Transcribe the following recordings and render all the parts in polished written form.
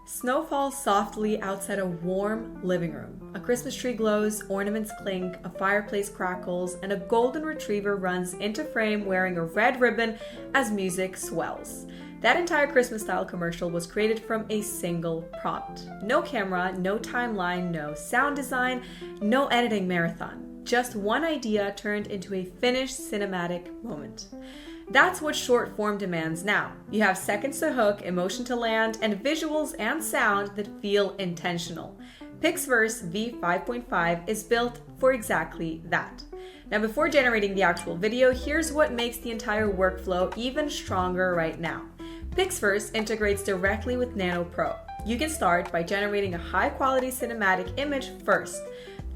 Snow falls softly outside a warm living room. A Christmas tree glows, ornaments clink, a fireplace crackles, and a golden retriever runs into frame wearing a red ribbon as music swells. That entire Christmas-style commercial was created from a single prompt. No camera, no timeline, no sound design, no editing marathon. Just one idea turned into a finished cinematic moment. That's what short form demands now. You have seconds to hook, emotion to land, and visuals and sound that feel intentional. PixVerse V5.5 is built for exactly that. Now, before generating the actual video, here's what makes the entire workflow even stronger right now. PixVerse integrates directly with Nano Pro. You can start by generating a high-quality cinematic image first.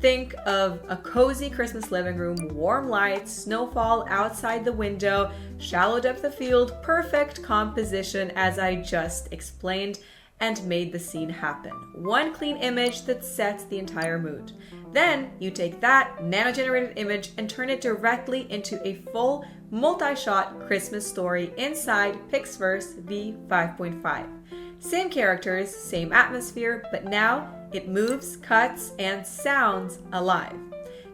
Think of a cozy Christmas living room, warm lights, snowfall outside the window, shallow depth of field, perfect composition as I just explained, and made the scene happen. One clean image that sets the entire mood. Then you take that nano-generated image and turn it directly into a full multi-shot Christmas story inside PixVerse V5.5. Same characters, same atmosphere, but now it moves, cuts, and sounds alive.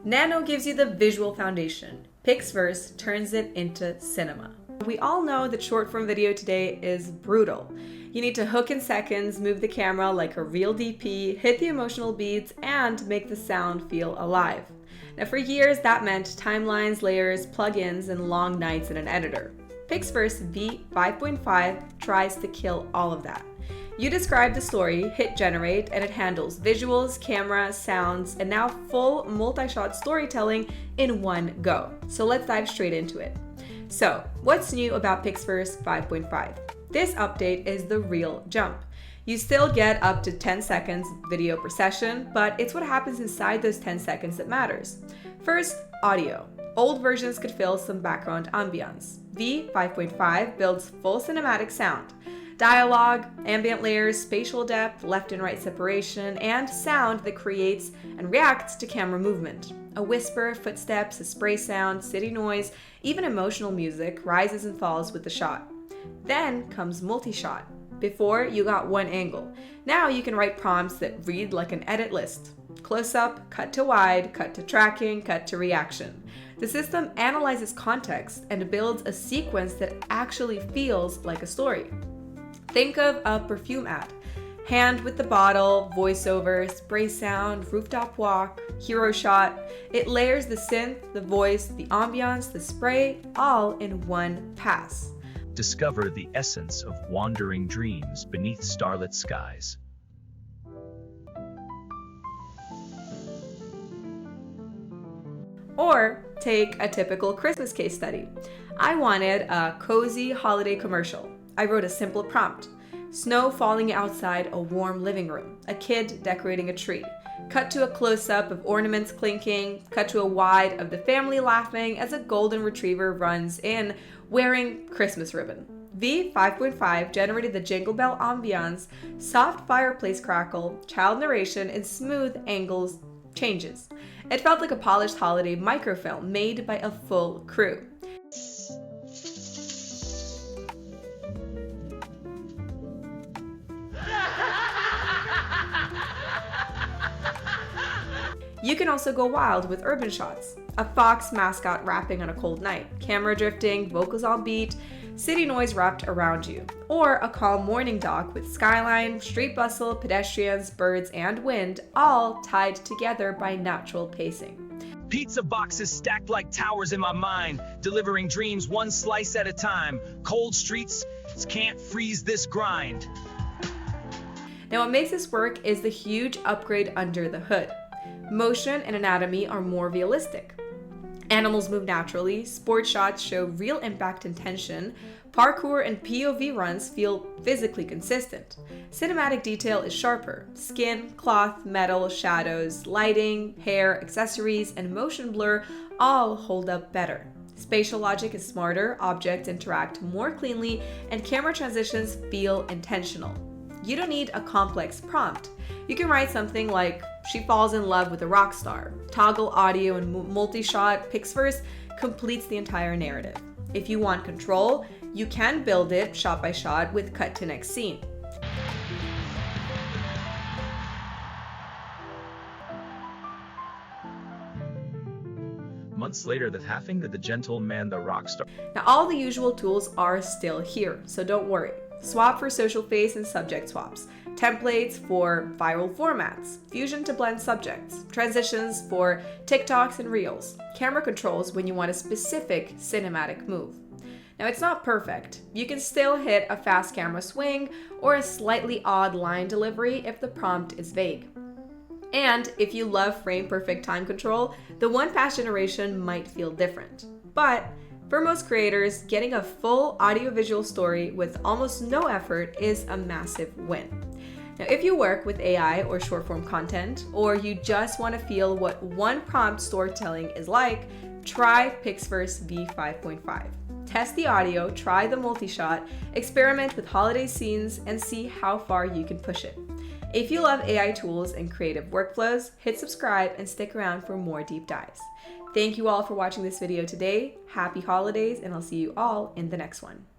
Nano gives you the visual foundation. PixVerse turns it into cinema. We all know that short form video today is brutal. You need to hook in seconds, move the camera like a real DP, hit the emotional beats, and make the sound feel alive. Now, for years, that meant timelines, layers, plugins, and long nights in an editor. PixVerse V5.5 tries to kill all of that. You describe the story, hit generate, and it handles visuals, camera, sounds, and now full multi-shot storytelling in one go. So let's dive straight into it. So, what's new about PixVerse 5.5? This update is the real jump. You still get up to 10 seconds video per session, but it's what happens inside those 10 seconds that matters. First, audio. Old versions could fill some background ambience. V5.5 builds full cinematic sound. Dialogue, ambient layers, spatial depth, left and right separation, and sound that creates and reacts to camera movement. A whisper, footsteps, a spray sound, city noise, even emotional music rises and falls with the shot. Then comes multi-shot. Before, you got one angle. Now you can write prompts that read like an edit list. Close up, cut to wide, cut to tracking, cut to reaction. The system analyzes context and builds a sequence that actually feels like a story. Think of a perfume ad. Hand with the bottle, voiceover, spray sound, rooftop walk, hero shot. It layers the synth, the voice, the ambiance, the spray, all in one pass. Discover the essence of wandering dreams beneath starlit skies. Or take a typical Christmas case study. I wanted a cozy holiday commercial. I wrote a simple prompt. Snow falling outside a warm living room. A kid decorating a tree. Cut to a close-up of ornaments clinking. Cut to a wide of the family laughing as a golden retriever runs in wearing Christmas ribbon. V5.5 generated the jingle bell ambiance, soft fireplace crackle, child narration, and smooth angles changes. It felt like a polished holiday microfilm made by a full crew. You can also go wild with urban shots. A fox mascot rapping on a cold night, camera drifting, vocals on beat, city noise wrapped around you. Or a calm morning dock with skyline, street bustle, pedestrians, birds, and wind, all tied together by natural pacing. Pizza boxes stacked like towers in my mind, delivering dreams one slice at a time. Cold streets can't freeze this grind. Now, what makes this work is the huge upgrade under the hood. Motion and anatomy are more realistic. Animals move naturally, sports shots show real impact and tension, parkour and POV runs feel physically consistent. Cinematic detail is sharper. Skin, cloth, metal, shadows, lighting, hair, accessories, and motion blur all hold up better. Spatial logic is smarter, objects interact more cleanly, and camera transitions feel intentional. You don't need a complex prompt. You can write something like, "She falls in love with a rock star." Toggle audio and multi-shot. PixVerse completes the entire narrative. If you want control, you can build it shot by shot with cut to next scene. months later that having the gentleman, the rock star. Now, all the usual tools are still here, so don't worry. Swap for social face and subject swaps, templates for viral formats, fusion to blend subjects, transitions for TikToks and Reels, camera controls when you want a specific cinematic move. Now, it's not perfect. You can still hit a fast camera swing or a slightly odd line delivery if the prompt is vague. And if you love frame perfect time control, the one pass generation might feel different. But for most creators, getting a full audiovisual story with almost no effort is a massive win. Now, if you work with AI or short form content, or you just want to feel what one prompt storytelling is like, try PixVerse V5.5. Test the audio, try the multi-shot, experiment with holiday scenes, and see how far you can push it. If you love AI tools and creative workflows, hit subscribe and stick around for more deep dives. Thank you all for watching this video today. Happy holidays, and I'll see you all in the next one.